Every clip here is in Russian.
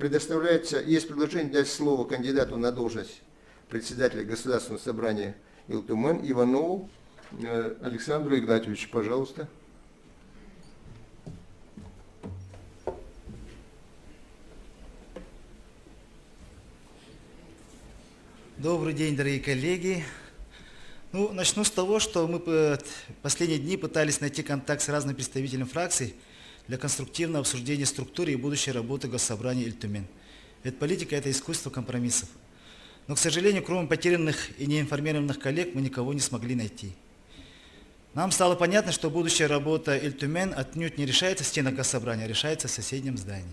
есть предложение дать слово кандидату на должность председателя Государственного собрания Илтумен Иванову Александру Игнатьевичу. Пожалуйста. Добрый день, дорогие коллеги. Начну с того, что мы последние дни пытались найти контакт с разными представителями фракций для конструктивного обсуждения структуры и будущей работы Госсобрания Иль-Тюмень. Ведь политика – это искусство компромиссов. Но, к сожалению, кроме потерянных и неинформированных коллег, мы никого не смогли найти. Нам стало понятно, что будущая работа Иль-Тюмень отнюдь не решается в стенах Госсобрания, а решается в соседнем здании.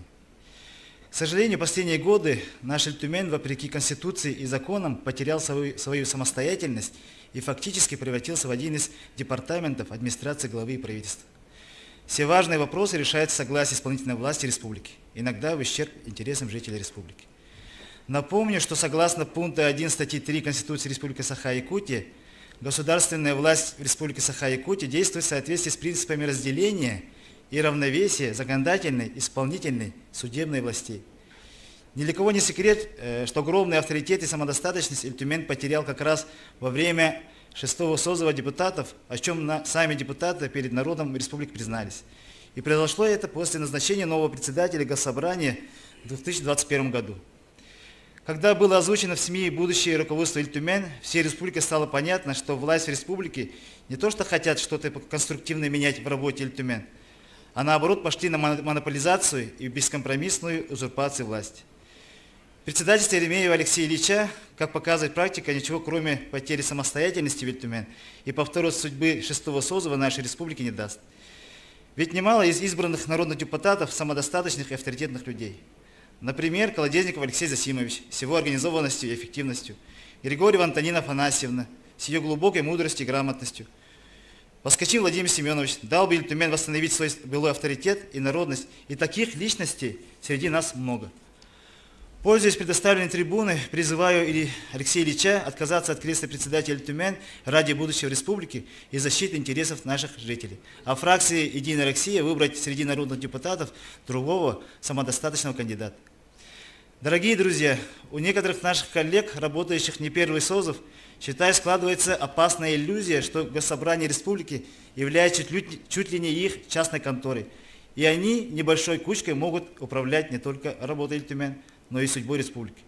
К сожалению, последние годы наш Иль-Тюмень, вопреки Конституции и законам, потерял свою самостоятельность и фактически превратился в один из департаментов администрации главы и правительства. Все важные вопросы решаются в согласии исполнительной власти республики, иногда в ущерб интересам жителей республики. Напомню, что согласно пункту 1 статьи 3 Конституции Республики Саха-Якутия, государственная власть в Республике Саха-Якутия действует в соответствии с принципами разделения и равновесия законодательной, исполнительной, судебной властей. Ни для кого не секрет, что огромный авторитет и самодостаточность Иль-Тюмень потерял как раз во время 6-го созыва депутатов, о чем сами депутаты перед народом республики признались. И произошло это после назначения нового председателя Госсобрания в 2021 году. Когда было озвучено в СМИ будущее руководство Иль-Тюмень, всей республике стало понятно, что власть в республике не то что хотят что-то конструктивное менять в работе Иль-Тюмень, а наоборот пошли на монополизацию и бескомпромиссную узурпацию власти. Председательство Еремеева Алексея Ильича, как показывает практика, ничего кроме потери самостоятельности в Иль-Тюмень и повтора судьбы 6-го созыва нашей республики не даст. Ведь немало из избранных народных депутатов самодостаточных и авторитетных людей. Например, Колодезников Алексей Засимович с его организованностью и эффективностью, Григорьева Антонина Афанасьевна с ее глубокой мудростью и грамотностью, Паскачин Владимир Семенович дал бы Иль-Тюмень восстановить свой былой авторитет и народность, и таких личностей среди нас много. Пользуясь предоставленной трибуной, призываю Алексея Ильича отказаться от кресла председателя Иль-Тюмень ради будущего республики и защиты интересов наших жителей. А фракции «Единая Россия» выбрать среди народных депутатов другого самодостаточного кандидата. Дорогие друзья, у некоторых наших коллег, работающих не первый созыв, считаю, складывается опасная иллюзия, что Госсобрание республики является чуть ли не их частной конторой. И они небольшой кучкой могут управлять не только работой Иль-Тюмень, но и судьбой республики.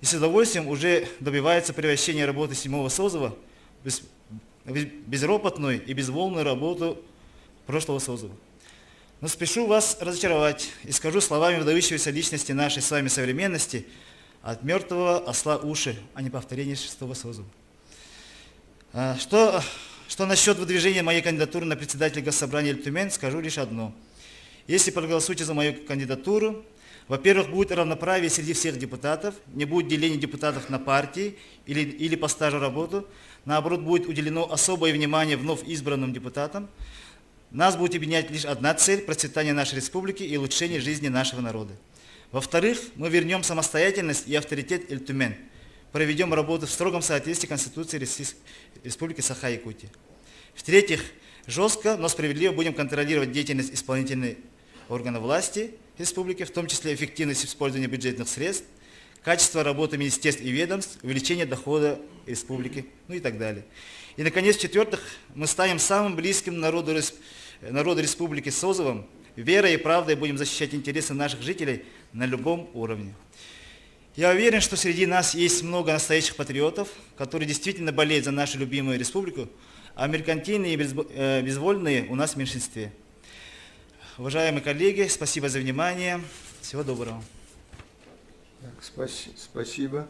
И с удовольствием уже добивается превращения работы 7-го созыва в безропотную и безволную работу прошлого созыва. Но спешу вас разочаровать и скажу словами выдающейся личности нашей с вами современности: от мертвого осла уши, а не повторение 6-го созыва. Что насчет выдвижения моей кандидатуры на председателя Госсобрания Иль-Тюмень, скажу лишь одно. Если проголосуете за мою кандидатуру, во-первых, будет равноправие среди всех депутатов, не будет деления депутатов на партии или по стажу работы, наоборот, будет уделено особое внимание вновь избранным депутатам. Нас будет объединять лишь одна цель – процветание нашей республики и улучшение жизни нашего народа. Во-вторых, мы вернем самостоятельность и авторитет Иль-Тюмень, проведем работу в строгом соответствии с Конституцией Республики Саха-Якутия. В-третьих, жестко, но справедливо будем контролировать деятельность исполнительных органов власти республики, в том числе эффективность использования бюджетных средств, качество работы министерств и ведомств, увеличение дохода республики, и так далее. И, наконец, в-четвертых, мы станем самым близким народу республики созывом, верой и правдой будем защищать интересы наших жителей на любом уровне. Я уверен, что среди нас есть много настоящих патриотов, которые действительно болеют за нашу любимую республику, а меркантильные и безвольные у нас в меньшинстве. Уважаемые коллеги, спасибо за внимание. Всего доброго. Спасибо.